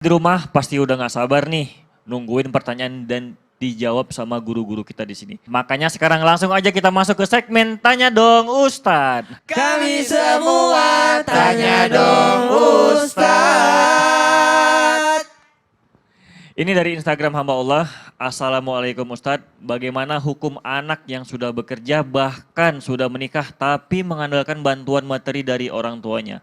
Di rumah pasti udah nggak sabar nih nungguin pertanyaan dan dijawab sama guru-guru kita di sini. Makanya sekarang langsung aja kita masuk ke segmen Tanya Dong Ustadz. Kami semua tanya dong Ustadz. Ini dari Instagram hamba Allah. Assalamualaikum Ustadz. Bagaimana hukum anak yang sudah bekerja bahkan sudah menikah tapi mengandalkan bantuan materi dari orang tuanya?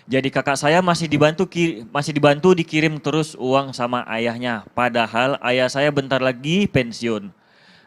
Jadi kakak saya masih dibantu dikirim terus uang sama ayahnya. Padahal ayah saya bentar lagi pensiun.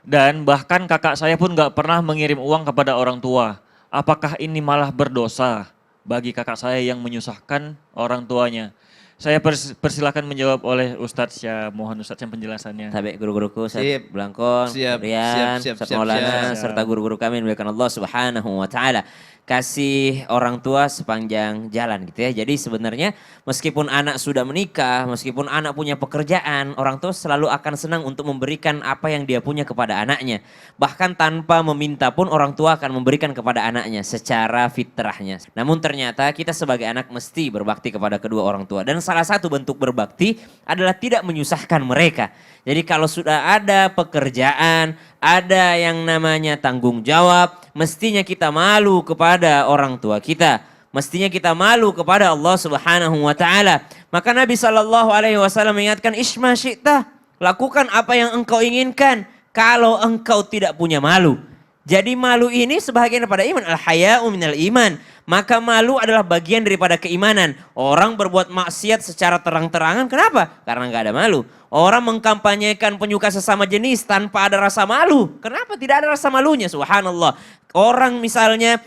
Dan bahkan kakak saya pun gak pernah mengirim uang kepada orang tua. Apakah ini malah berdosa bagi kakak saya yang menyusahkan orang tuanya? Saya persilakan menjawab oleh Ustadz Syah. Mohon Ustadz yang penjelasannya. Sampai guru-guruku, Ustadz Sip. Blangkon, Siap, Rian, siap, Ustadz siap, Maulana, siap. serta guru-guru kami yang dimuliakan Allah Subhanahu wa Ta'ala. Kasih orang tua sepanjang jalan gitu ya. Jadi sebenarnya meskipun anak sudah menikah, meskipun anak punya pekerjaan, orang tua selalu akan senang untuk memberikan apa yang dia punya kepada anaknya. Bahkan tanpa meminta pun orang tua akan memberikan kepada anaknya secara fitrahnya. Namun ternyata kita sebagai anak mesti berbakti kepada kedua orang tua. Dan salah satu bentuk berbakti adalah tidak menyusahkan mereka. Jadi kalau sudah ada pekerjaan, ada yang namanya tanggung jawab, mestinya kita malu kepada orang tua kita. Mestinya kita malu kepada Allah Subhanahu wa Ta'ala. Maka Nabi SAW mengingatkan, Isma syi'ta, lakukan apa yang engkau inginkan kalau engkau tidak punya malu. Jadi malu ini sebagian daripada iman. Al-haya'u minal iman. Maka malu adalah bagian daripada keimanan. Orang berbuat maksiat secara terang-terangan, kenapa? Karena nggak ada malu. Orang mengkampanyekan penyuka sesama jenis tanpa ada rasa malu. Kenapa tidak ada rasa malunya? Subhanallah. Orang misalnya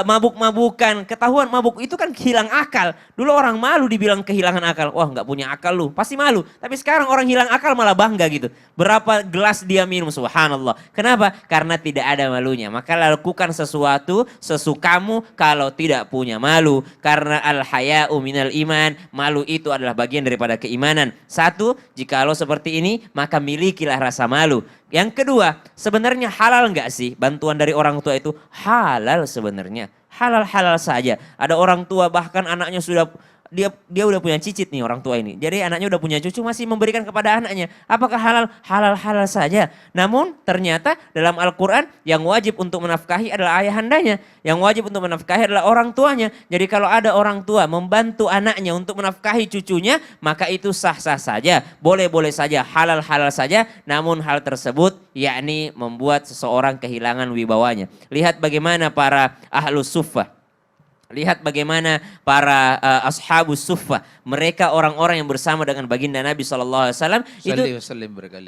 mabuk-mabukan, ketahuan mabuk itu kan hilang akal. Dulu orang malu dibilang kehilangan akal. Wah nggak punya akal lu, pasti malu. Tapi sekarang orang hilang akal malah bangga gitu. Berapa gelas dia minum, subhanallah. Kenapa? Karena tidak ada malunya. Maka lakukan sesuatu sesukamu kalau tidak punya malu. Karena al-haya'u minal iman. Malu itu adalah bagian daripada keimanan. Satu, jikalau seperti ini maka milikilah rasa malu. Yang kedua, sebenarnya halal nggak sih bantuan dari orang tua itu? Halal sebenarnya, halal-halal saja. Ada orang tua bahkan anaknya sudah dia udah punya cicit nih orang tua ini. Jadi anaknya udah punya cucu masih memberikan kepada anaknya. Apakah halal? Halal-halal saja. Namun ternyata dalam Al-Quran yang wajib untuk menafkahi adalah ayahandanya. Yang wajib untuk menafkahi adalah orang tuanya. Jadi kalau ada orang tua membantu anaknya untuk menafkahi cucunya, maka itu sah-sah saja. Boleh-boleh saja, halal-halal saja. Namun hal tersebut yakni membuat seseorang kehilangan wibawanya. Lihat bagaimana para ahlus suffah. Lihat bagaimana para ashabus suffah, mereka orang-orang yang bersama dengan baginda Nabi SAW itu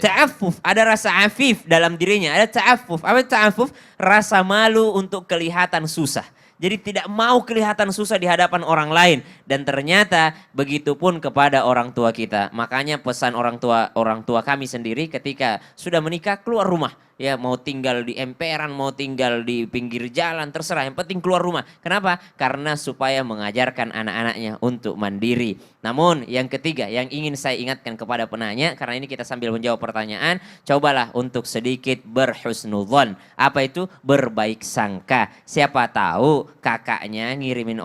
ta'affuf, ada rasa afif dalam dirinya, ada ta'affuf. Apa ta'affuf? Rasa malu untuk kelihatan susah. Jadi tidak mau kelihatan susah di hadapan orang lain. Dan ternyata begitu pun kepada orang tua kita. Makanya pesan orang tua kami sendiri ketika sudah menikah keluar rumah. Ya mau tinggal di emperan, mau tinggal di pinggir jalan, terserah. Yang penting keluar rumah. Kenapa? Karena supaya mengajarkan anak-anaknya untuk mandiri. Namun yang ketiga yang ingin saya ingatkan kepada penanya, karena ini kita sambil menjawab pertanyaan, cobalah untuk sedikit berhusnudzon. Apa itu? Berbaik sangka. Siapa tahu kakaknya ngirimin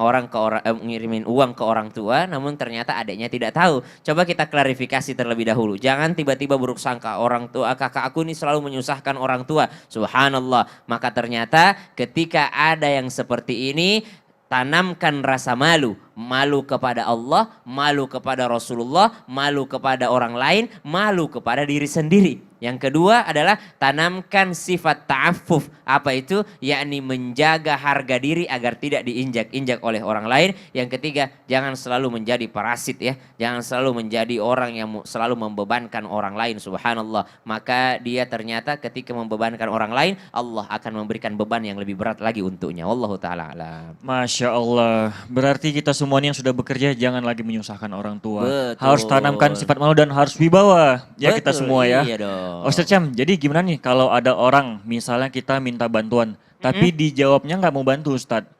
ngirimin uang ke orang tua, namun ternyata adiknya tidak tahu. Coba kita klarifikasi terlebih dahulu. Jangan tiba-tiba buruk sangka, orang tua kakak aku ini selalu menyusahkan orang tua. Subhanallah. Maka ternyata ketika ada yang seperti ini, tanamkan rasa malu. Malu kepada Allah, malu kepada Rasulullah, malu kepada orang lain, malu kepada diri sendiri. Yang kedua adalah tanamkan sifat ta'affuf. Apa itu? Yakni menjaga harga diri agar tidak diinjak-injak oleh orang lain. Yang ketiga, jangan selalu menjadi parasit ya. Jangan selalu menjadi orang yang selalu membebankan orang lain. Subhanallah. Maka dia ternyata ketika membebankan orang lain, Allah akan memberikan beban yang lebih berat lagi untuknya. Wallahu ta'ala alam. Masya Allah, berarti kita semuanya yang sudah bekerja jangan lagi menyusahkan orang tua. Betul. Harus tanamkan sifat malu dan harus wibawa. Ya kita Betul, semua ya. iya dong. Ustadz Syam, jadi gimana nih kalau ada orang misalnya kita minta bantuan, tapi dijawabnya nggak mau bantu Ustadz.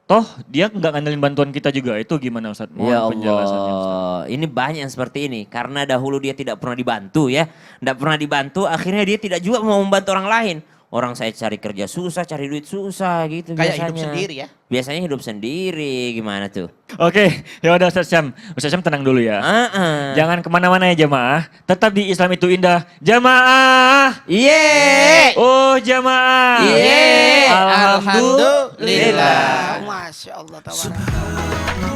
Toh dia nggak ngandelin bantuan kita juga, itu gimana Ustadz? Mohon Ya penjelasannya, Ustadz. Allah, ini banyak yang seperti ini. Karena dahulu dia tidak pernah dibantu ya. Tidak pernah dibantu, akhirnya dia tidak juga mau membantu orang lain. orang saya cari kerja susah, cari duit susah gitu Kayak biasanya. hidup sendiri ya. Biasanya hidup sendiri, gimana tuh? Oke, ya udah Ustaz Syam. Ustaz Syam tenang dulu ya. Jangan kemana-mana ya jamaah. Tetap di Islam itu indah. Jamaah. Yeay! Oh jamaah. Yeay! Alhamdulillah. Alhamdulillah. Masya Allah. Taala.